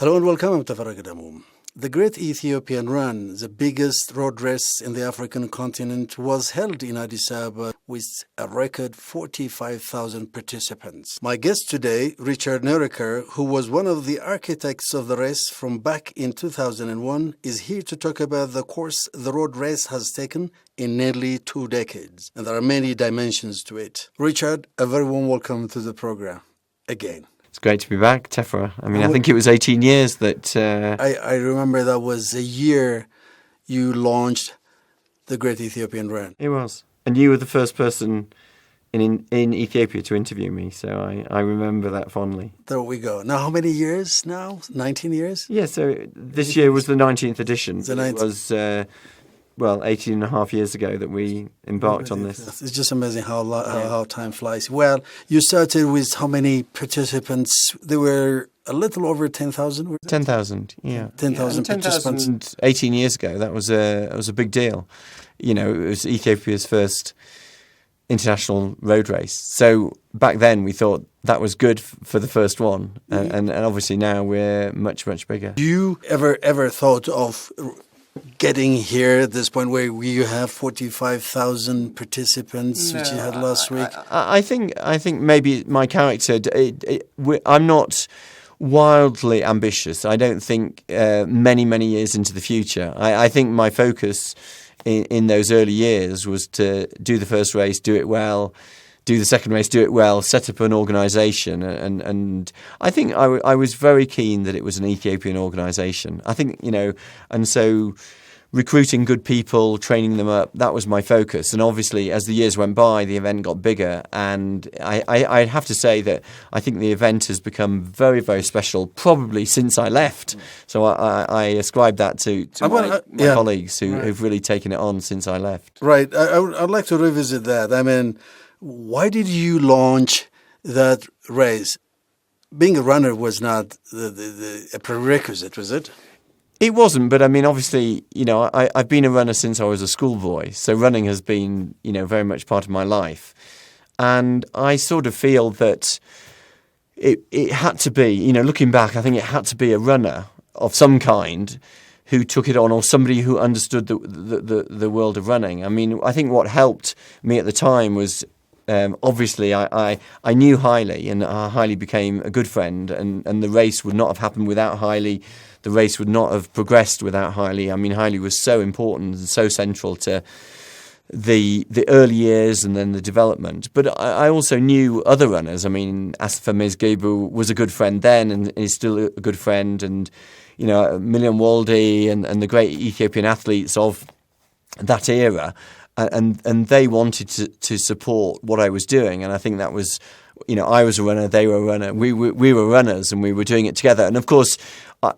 Hello and welcome. I'm Tafarag Damum. The Great Ethiopian Run, the biggest road race in the African continent, was held in Addis Ababa with a record 45,000 participants. My guest today, Richard Nerurkar, who was one of the architects of the race from back in 2001, is here to talk about the course the road race has taken in nearly 2 decades. And there are many dimensions to it. Richard, a very warm welcome to the program again. It's great to be back, Tefra. I think it was 18 years that... I remember that was the year you launched the Great Ethiopian Run. It was. And you were the first person in Ethiopia to interview me, so I remember that fondly. There we go. Now, how many years now? 19 years? Yeah, so this year was the 19th edition. It was... 18 and a half years ago that we embarked on this. It's just amazing how time flies. Well, you started with how many participants? There were a little over 10,000? 10,000, yeah. 10,000 participants. 18 years ago, that was a big deal. You know, it was Ethiopia's first international road race. So back then we thought that was good for the first one. And obviously now we're much, much bigger. Do you ever thought of getting here at this point where you have 45,000 participants, which you had last week? I think maybe my character. I'm not wildly ambitious. I don't think many years into the future. I think my focus in those early years was to do the first race, do it well. Do the second race, do it well, set up an organisation. And I think I was very keen that it was an Ethiopian organisation. I think, and so recruiting good people, training them up, that was my focus. And obviously, as the years went by, the event got bigger. And I have to say that I think the event has become very, very special, probably since I left. So I ascribe that to my colleagues who've really taken it on since I left. Right. I'd like to revisit that. I mean, why did you launch that race? Being a runner was not a prerequisite, was it? It wasn't, but obviously, I've been a runner since I was a schoolboy, so running has been, very much part of my life. And I sort of feel that it had to be, looking back, I think it had to be a runner of some kind who took it on, or somebody who understood the world of running. I think what helped me at the time was... obviously, I knew Haile, and Haile became a good friend, and the race would not have happened without Haile. The race would not have progressed without Haile. Haile was so important and so central to the early years and then the development. But I also knew other runners. Asafa Mezgebu was a good friend then and is still a good friend, and Million Waldi and the great Ethiopian athletes of that era. And they wanted to support what I was doing, and I think that was, I was a runner, they were a runner, we were runners, and we were doing it together. And of course,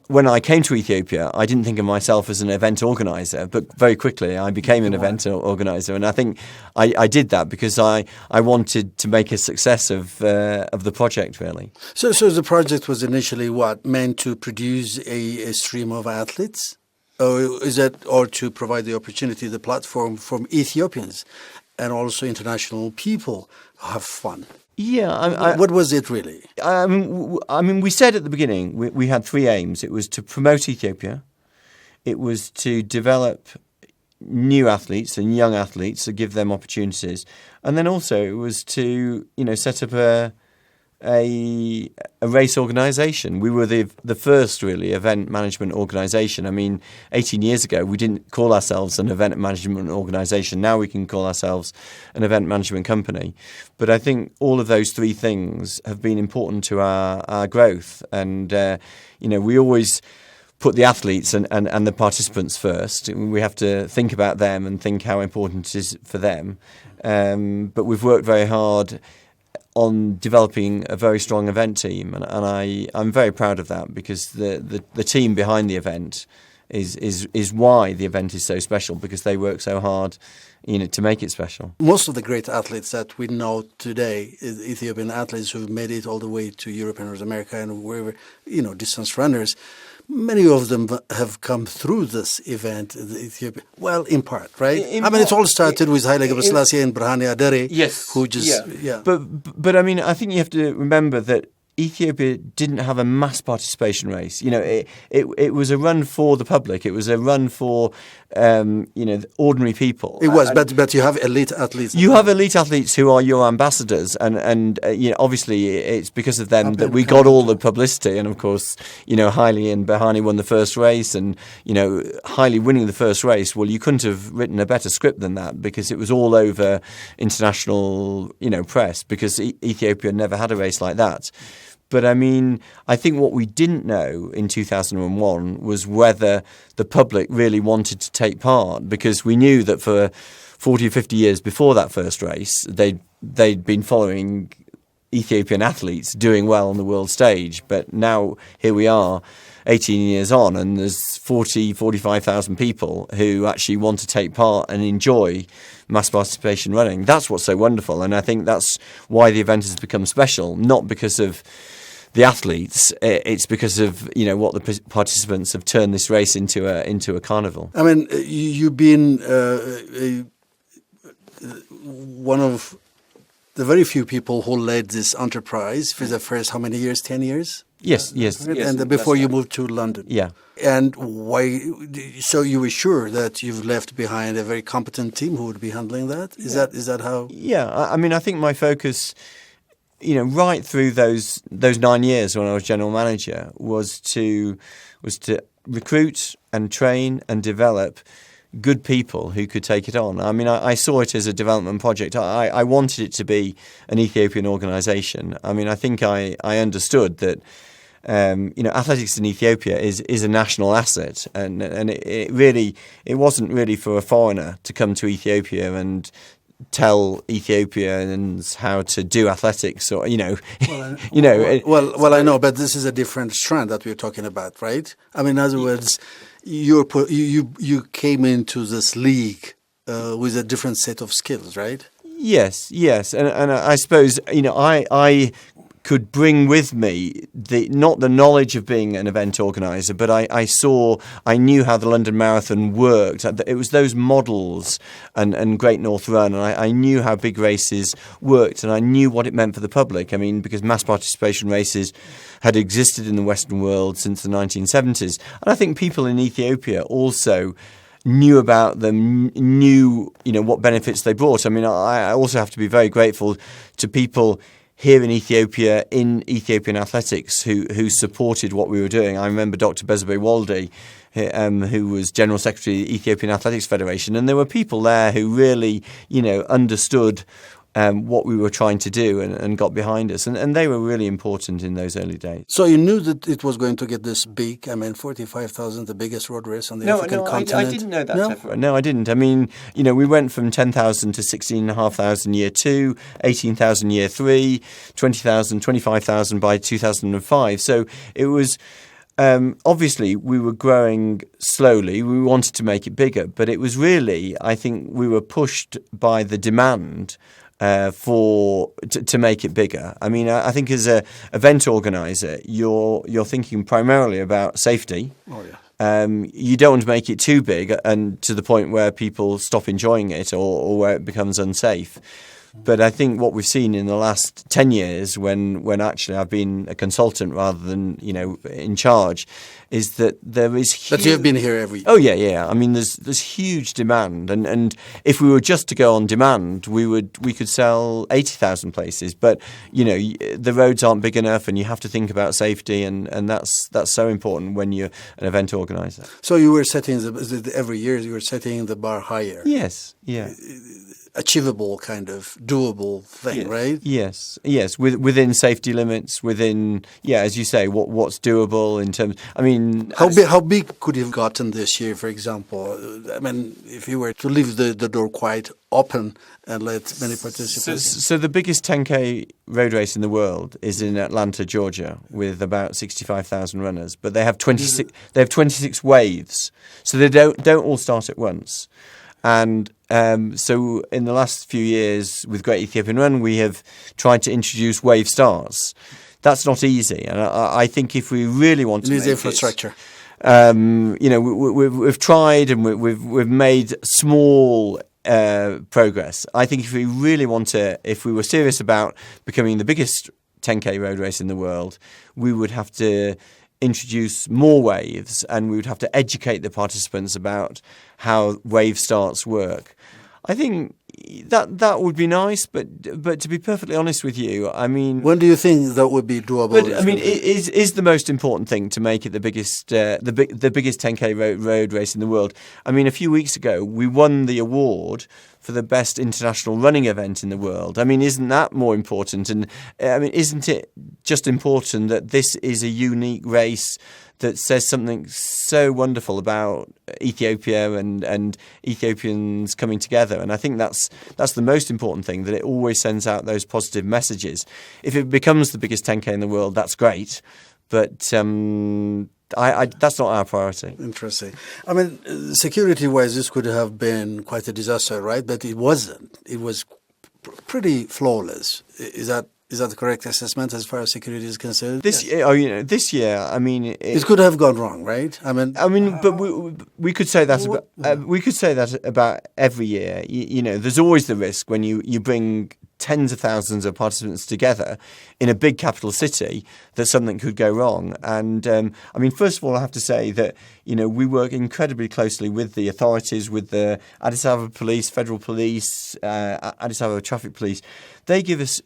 when I came to Ethiopia, I didn't think of myself as an event organizer, but very quickly I became an event organizer, and I think I did that because I wanted to make a success of the project, really. So the project was initially meant to produce a stream of athletes? Or to provide the opportunity, the platform from Ethiopians and also international people have fun? Yeah. What was it really? We said at the beginning we had 3 aims. It was to promote Ethiopia. It was to develop new athletes and young athletes, to give them opportunities. And then also it was to, set up a race organisation. We were the first really event management organisation. 18 years ago we didn't call ourselves an event management organisation. Now we can call ourselves an event management company. But I think all of those 3 things have been important to our growth. And we always put the athletes and the participants first. We have to think about them and think how important it is for them. But we've worked very hard on developing a very strong event team, and I'm very proud of that, because the team behind the event is why the event is so special, because they work so hard, to make it special. Most of the great athletes that we know today, Ethiopian athletes who've made it all the way to Europe and North America and wherever, distance runners, many of them have come through this event, Ethiopia. Well, in part, right? It all started with Haile Gebrselassie and Brahane Adere. Yes. Who just, But I think you have to remember that Ethiopia didn't have a mass participation race. It was a run for the public. It was a run for ordinary people. It was, but you have elite athletes. You have elite athletes who are your ambassadors, and obviously it's because of them that we got all the publicity. And of course, Haile and Behani won the first race, and Haile winning the first race. Well, you couldn't have written a better script than that, because it was all over international press, because Ethiopia never had a race like that. But I think what we didn't know in 2001 was whether the public really wanted to take part, because we knew that for 40 or 50 years before that first race, they'd been following Ethiopian athletes doing well on the world stage. But now here we are, 18 years on, and there's 45,000 people who actually want to take part and enjoy mass participation running. That's what's so wonderful, and I think that's why the event has become special, not because of the athletes, it's because of what the participants have turned this race into a carnival. You've been one of the very few people who led this enterprise for the first, how many years? 10 years? Yes. Right? And before you moved to London. Yeah. And why? So you were sure that you've left behind a very competent team who would be handling that? Is that how? Yeah. I think my focus, right through those 9 years when I was general manager, was to recruit and train and develop good people who could take it on. I saw it as a development project. I wanted it to be an Ethiopian organisation. I think I understood that athletics in Ethiopia is a national asset, and it wasn't really for a foreigner to come to Ethiopia and tell Ethiopians how to do athletics, or Well, I know, but this is a different strand that we're talking about, right? In other words, you came into this league with a different set of skills, right? Yes, and I suppose I could bring with me not the knowledge of being an event organizer, but I knew how the London Marathon worked. It was those models and Great North Run, and I knew how big races worked, and I knew what it meant for the public. Because mass participation races had existed in the Western world since the 1970s, and I think people in Ethiopia also knew about them, knew what benefits they brought. I also have to be very grateful to people here in Ethiopia, in Ethiopian athletics, who supported what we were doing. I remember Dr. Bezabe Walde, who was General Secretary of the Ethiopian Athletics Federation, and there were people there who really, understood what we were trying to do and got behind us. And they were really important in those early days. So you knew that it was going to get this big? 45,000, the biggest road race on the African continent? I didn't know that. No, I didn't. We went from 10,000 to 16,500 year 2, 18,000 year 3, 20,000, 25,000 by 2005. So it was... obviously, we were growing slowly. We wanted to make it bigger, but it was really, I think, we were pushed by the demand to make it bigger. I think as a event organizer, you're thinking primarily about safety. Oh yeah. You don't want to make it too big and to the point where people stop enjoying it or where it becomes unsafe. But I think what we've seen in the last 10 years, when actually I've been a consultant rather than in charge, is that there is huge... But you've been here every... Oh, yeah. There's huge demand. And if we were just to go on demand, we could sell 80,000 places. But, the roads aren't big enough, and you have to think about safety, and that's so important when you're an event organizer. So you were setting, every year you were setting the bar higher. Yes, yeah. Achievable, kind of doable thing, yes. Right? Yes. Within safety limits, within, as you say, what's doable in terms. How big could you have gotten this year, for example? If you were to leave the door quite open and let many participants. So the biggest 10K road race in the world is in Atlanta, Georgia, with about 65,000 runners. But they have 26. They have 26 waves, so they don't all start at once. And so in the last few years with Great Ethiopian Run, we have tried to introduce wave starts. That's not easy. And I think if we really want to make infrastructure. We've tried and we've made small progress. I think if we really if we were serious about becoming the biggest 10K road race in the world, we would have to introduce more waves, and we would have to educate the participants about how wave starts work. I think that would be nice, but to be perfectly honest with you, I mean, when do you think that would be doable? But I mean, is the most important thing to make it the biggest the biggest 10K road race in the world. I mean, a few weeks ago we won the award for the best international running event in the world. I mean, isn't that more important? And I mean, isn't it just important that this is a unique race that says something so wonderful about Ethiopia and Ethiopians coming together? And I think that's the most important thing, that it always sends out those positive messages. If it becomes the biggest 10K in the world, that's great, but that's not our priority. Interesting. I mean, security-wise, this could have been quite a disaster, right? But it wasn't. It was pretty flawless. Is that the correct assessment as far as security is concerned? This year, I mean, it could have gone wrong, right? I mean, but we could say that about every year. You know, there's always the risk when you bring tens of thousands of participants together in a big capital city that something could go wrong. And I mean, first of all, I have to say that, you know, we work incredibly closely with the authorities, with the Addis Ababa Police, Federal Police, Addis Ababa Traffic Police. They give us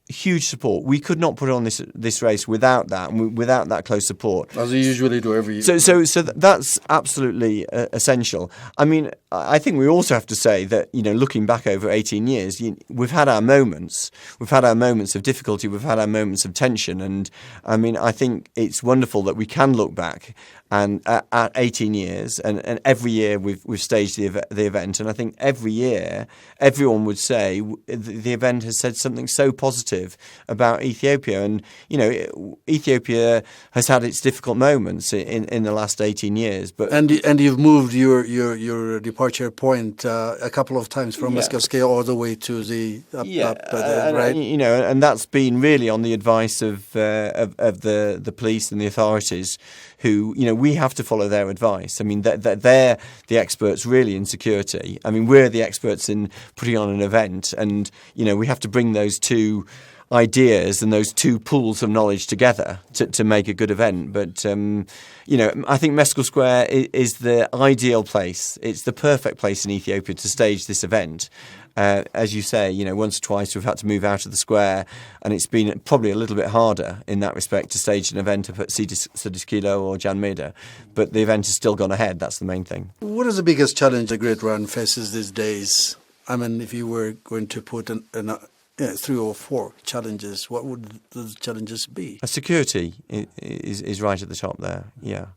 huge support. We could not put on this race without that, and without that close support. As we usually do every year. So that's absolutely essential. I mean, I think we also have to say that, you know, looking back over 18 years, we've had our moments. We've had our moments of difficulty. We've had our moments of tension. And I mean, I think it's wonderful that we can look back and at 18 years, and every year we've staged the event. And I think every year everyone would say the event has said something so positive about Ethiopia. And, you know, Ethiopia has had its difficult moments in the last 18 years. But and you've moved your departure point a couple of times from Moscow all the way to the right? You know, and that's been really on the advice of the police and the authorities, who, you know, we have to follow their advice. I mean, they're the experts really in security. I mean, we're the experts in putting on an event, and, you know, we have to bring those two ideas and those two pools of knowledge together to make a good event. But, you know, I think Meskel Square is the ideal place. It's the perfect place in Ethiopia to stage this event. As you say, you know, once or twice we've had to move out of the square, and it's been probably a little bit harder in that respect to stage an event up at Sidiskilo or Jan Meda, but the event has still gone ahead. That's the main thing. What is the biggest challenge the Great Run faces these days? I mean, if you were going to put 3 or 4 challenges, what would those challenges be? Security is right at the top there, yeah.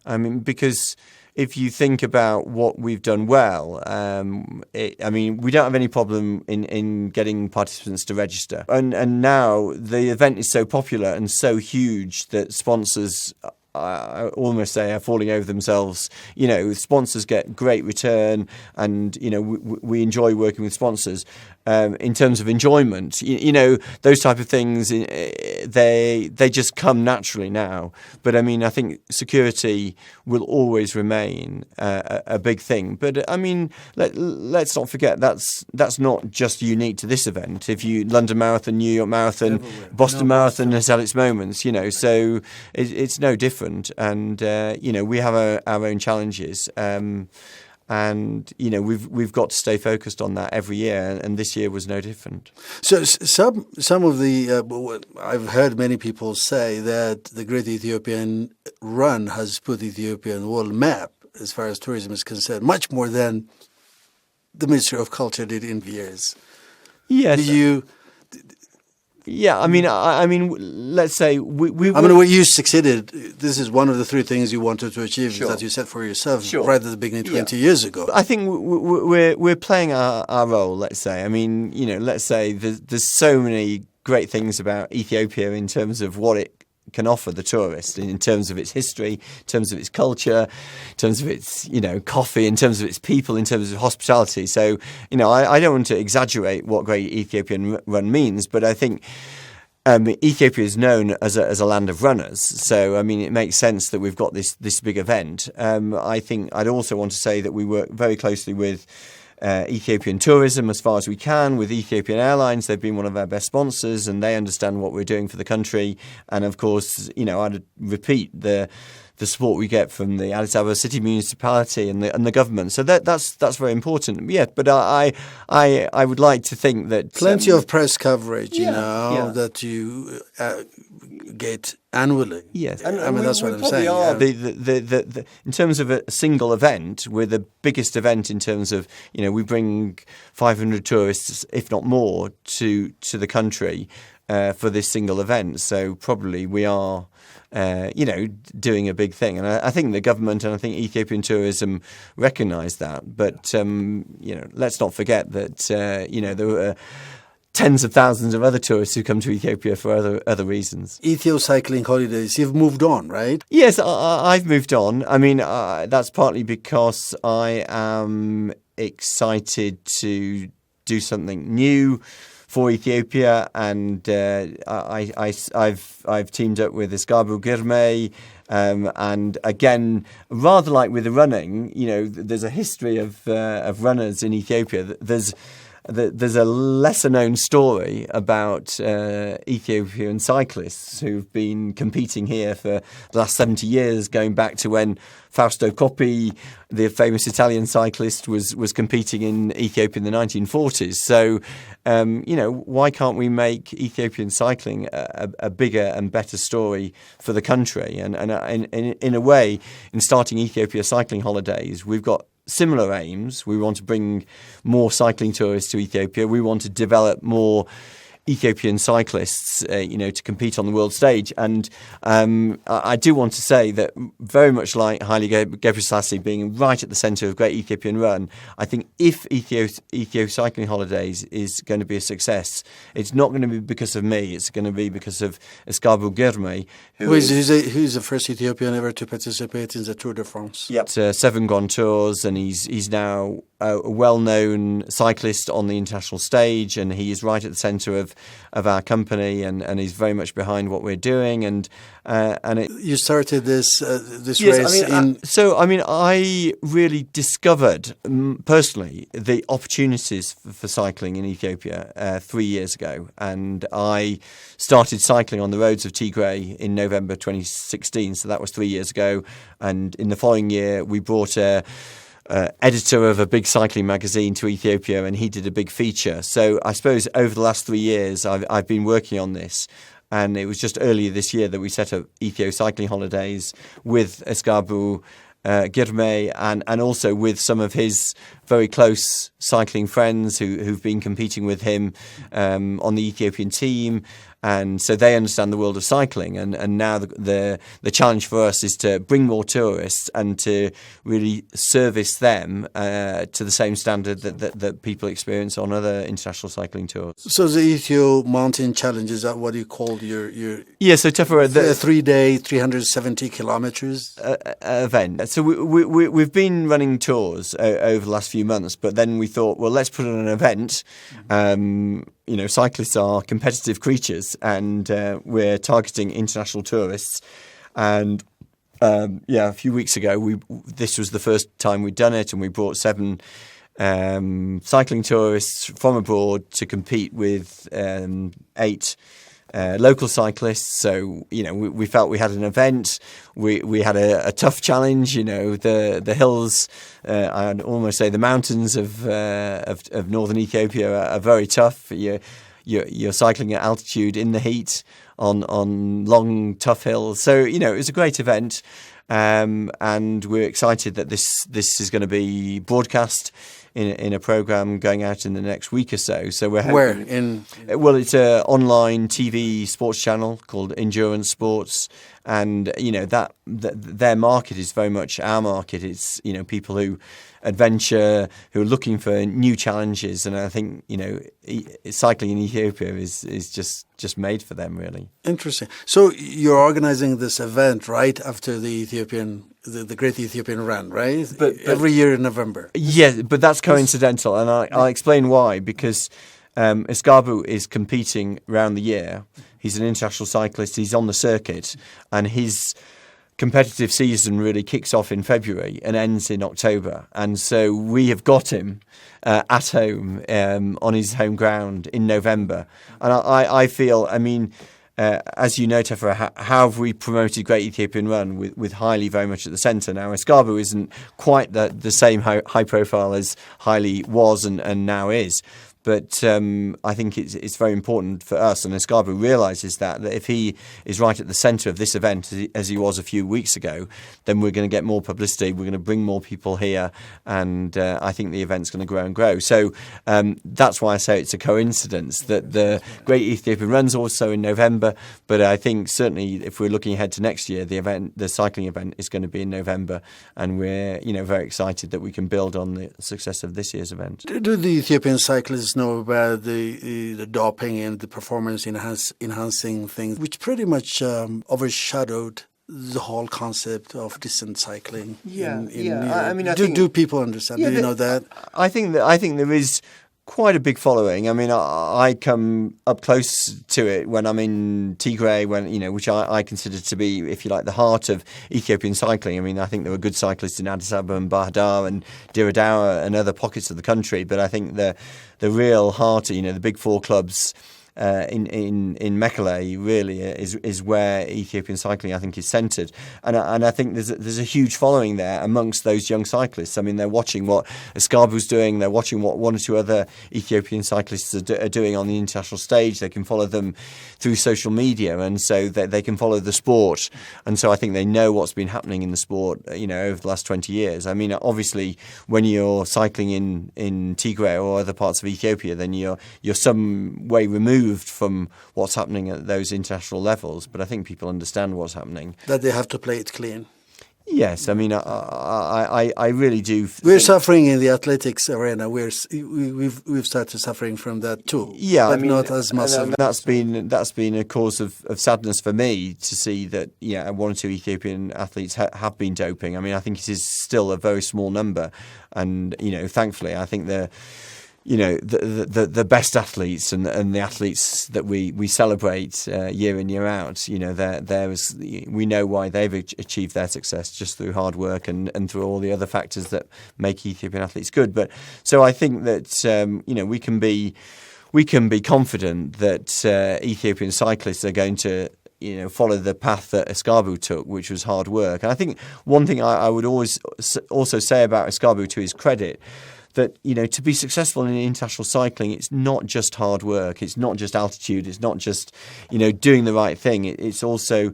I mean, because if you think about what we've done well, I mean, we don't have any problem in getting participants to register. And now the event is so popular and so huge that sponsors, I almost say, are falling over themselves. You know, sponsors get great return, and, you know, we enjoy working with sponsors. In terms of enjoyment, you know, those type of things, they just come naturally now. But I mean, I think security will always remain a big thing. But I mean, let's not forget that's not just unique to this event. If London Marathon, New York Marathon, Boston Marathon has had its moments, you know, so it's no different. And you know, we have our own challenges. And, you know, we've got to stay focused on that every year, and this year was no different. So some of the I've heard many people say that the Great Ethiopian Run has put Ethiopia on the world map as far as tourism is concerned, much more than the Ministry of Culture did in years. Yes. Yeah, I mean, let's say we. I mean, you succeeded. This is one of the 3 things you wanted to achieve that you set for yourself right at the beginning, 20 years ago. I think we're playing our role. Let's say. I mean, you know, let's say there's so many great things about Ethiopia in terms of what it can offer the tourist, in terms of its history, in terms of its culture, in terms of its, you know, coffee, in terms of its people, in terms of hospitality. So, you know, I don't want to exaggerate what Great Ethiopian Run means, but I think Ethiopia is known as a land of runners. So, I mean, it makes sense that we've got this big event. I think I'd also want to say that we work very closely with Ethiopian tourism as far as we can with Ethiopian Airlines. They've been one of our best sponsors, and they understand what we're doing for the country. And of course, I'd repeat the support we get from the Addis Ababa City Municipality and the government. So that's very important. Yeah, but I would like to think that plenty of press coverage, that you get annually. Yes, and I mean that's what I'm saying. The in terms of a single event, we're the biggest event in terms of we bring 500 tourists, if not more, to the country for this single event. So probably we are. Doing a big thing. And I think the government and I think Ethiopian tourism recognise that. But, let's not forget that, there were tens of thousands of other tourists who come to Ethiopia for other reasons. Ethio cycling holidays, you've moved on, right? Yes, I've moved on. I mean, that's partly because I am excited to do something new for Ethiopia, and I've teamed up with Iskabu Girmay, and again, rather like with the running, there's a history of runners in Ethiopia. There's a lesser known story about Ethiopian cyclists who've been competing here for the last 70 years, going back to when Fausto Coppi, the famous Italian cyclist, was competing in Ethiopia in the 1940s. So, why can't we make Ethiopian cycling a bigger and better story for the country? And in a way, in starting Ethiopia Cycling Holidays, we've got similar aims. We want to bring more cycling tourists to Ethiopia. We want to develop more Ethiopian cyclists, to compete on the world stage. And I do want to say that very much like Haile Gebrselassie being right at the centre of Great Ethiopian Run, I think if Ethio Cycling Holidays is going to be a success, it's not going to be because of me. It's going to be because of Iskabu Girmay, who's the first Ethiopian ever to participate in the Tour de France. Yep. 7 Grand Tours, and he's now a well-known cyclist on the international stage, and he is right at the centre of our company, and he's very much behind what we're doing. And you started this yes, race I really discovered personally the opportunities for cycling in Ethiopia 3 years ago, and I started cycling on the roads of Tigray in November 2016. So that was 3 years ago, and in the following year we brought editor of a big cycling magazine to Ethiopia, and he did a big feature. So I suppose over the last 3 years I've been working on this, and it was just earlier this year that we set up Ethio Cycling Holidays with Iskabu Girmay, and also with some of his very close cycling friends who've been competing with him on the Ethiopian team. And so they understand the world of cycling, and now the challenge for us is to bring more tourists and to really service them to the same standard that people experience on other international cycling tours. So the Ethio Mountain Challenge, is that what you called your so Tafara, the 3-day, 370 kilometers event? So we've been running tours over the last few months, but then we thought, well, let's put on an event. Cyclists are competitive creatures, and we're targeting international tourists. And a few weeks ago, this was the first time we'd done it, and we brought 7 cycling tourists from abroad to compete with 8 local cyclists. So we felt we had an event. We had a tough challenge. The hills, I'd almost say the mountains of northern Ethiopia are very tough. You're cycling at altitude in the heat on long tough hills. So it was a great event, and we're excited that this is going to be broadcast in a program going out in the next week or so. So we're hoping, well, it's an online TV sports channel called Endurance Sports, and that their market is very much our market. It's people who adventure, who are looking for new challenges, and I think cycling in Ethiopia is just made for them, really. Interesting. So you're organizing this event right after the Great Ethiopian Run, right? But every year in November. Yeah, but that's coincidental, and I'll explain why. Because Iskabu is competing around the year. He's an international cyclist. He's on the circuit, and his competitive season really kicks off in February and ends in October. And so we have got him at home on his home ground in November. And I feel, I mean, as you know, Tefera, how have we promoted Great Ethiopian Run with Haile very much at the centre? Now, Escarbu isn't quite the same high profile as Haile was and now is. But I think it's very important for us, and Escarbu realises that if he is right at the centre of this event, as he was a few weeks ago, then we're going to get more publicity, we're going to bring more people here, and I think the event's going to grow and grow. So that's why I say it's a coincidence that the Great Ethiopian Run's also in November, but I think certainly if we're looking ahead to next year, the cycling event is going to be in November, and we're very excited that we can build on the success of this year's event. Do the Ethiopian cyclists know about the doping and the performance enhancing things, which pretty much overshadowed the whole concept of distance cycling? I mean, do people understand? Do you know that? I think there is quite a big following. I mean, I come up close to it when I'm in Tigray, which I consider to be, if you like, the heart of Ethiopian cycling. I mean, I think there were good cyclists in Addis Ababa and Bahadar and Diradawa and other pockets of the country, but I think the real heart, the big four clubs in Mekelle really is where Ethiopian cycling, I think, is centred, and I think there's a huge following there amongst those young cyclists. I mean, they're watching what Escarbu's doing, they're watching what one or two other Ethiopian cyclists are doing on the international stage. They can follow them through social media, and so they can follow the sport, and so I think they know what's been happening in the sport, over the last 20 years. I mean, obviously, when you're cycling in Tigray or other parts of Ethiopia, then you're some way removed from what's happening at those international levels, but I think people understand what's happening. That they have to play it clean. Yes, I mean, I really do. We're suffering in the athletics arena. We've started suffering from that too. Yeah, but not as much. That's been a cause of sadness for me to see that one or two Ethiopian athletes have been doping. I mean, I think it is still a very small number, and thankfully, I think the best athletes and the athletes that we celebrate year in, year out, we know why they've achieved their success just through hard work and through all the other factors that make Ethiopian athletes good. But so I think that we can be confident that Ethiopian cyclists are going to follow the path that Escarbu took, which was hard work. And I think one thing I would always also say about Escarbu, to his credit, that to be successful in international cycling, it's not just hard work, it's not just altitude, it's not just doing the right thing. It's also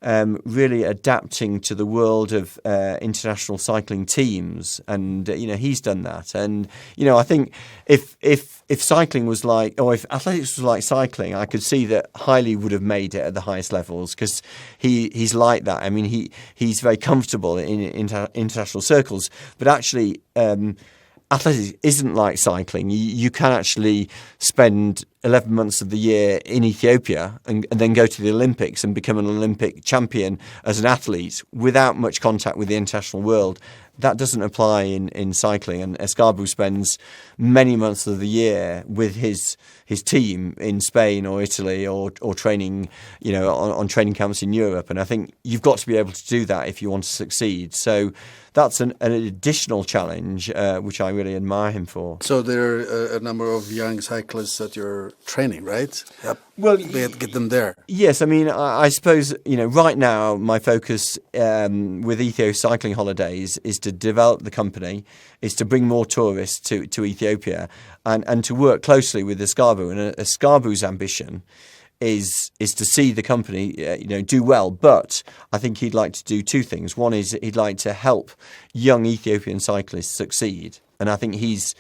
really adapting to the world of international cycling teams, and he's done that. And I think if cycling was like, or if athletics was like cycling, I could see that Haile would have made it at the highest levels, because he's like that. I mean, he's very comfortable in international circles, but actually athletics isn't like cycling. You can actually spend 11 months of the year in Ethiopia and then go to the Olympics and become an Olympic champion as an athlete without much contact with the international world. That doesn't apply in cycling, and Escarbu spends many months of the year with his team in Spain or Italy or training, on training camps in Europe. And I think you've got to be able to do that if you want to succeed. So that's an additional challenge, which I really admire him for. So there are a number of young cyclists that you're training, right? Yep. Well, get them there. Yes, I mean, I suppose, right now my focus with Ethio Cycling Holidays is to develop the company, is to bring more tourists to Ethiopia, and to work closely with Escarbu. And Escarbu's ambition is to see the company do well, but I think he'd like to do two things. One is he'd like to help young Ethiopian cyclists succeed, and I think he's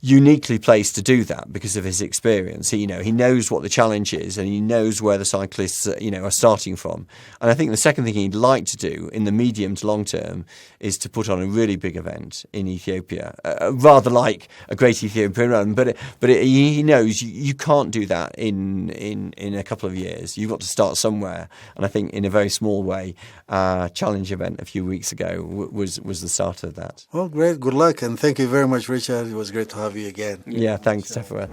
uniquely placed to do that because of his experience. He knows what the challenge is, and he knows where the cyclists are starting from. And I think the second thing he'd like to do in the medium to long term is to put on a really big event in Ethiopia, rather like a Great Ethiopian Run. But he knows you can't do that in a couple of years. You've got to start somewhere. And I think in a very small way, challenge event a few weeks ago was the start of that. Well, great. Good luck, and thank you very much, Richard. It was great to have you again. Yeah, thanks, Tefera.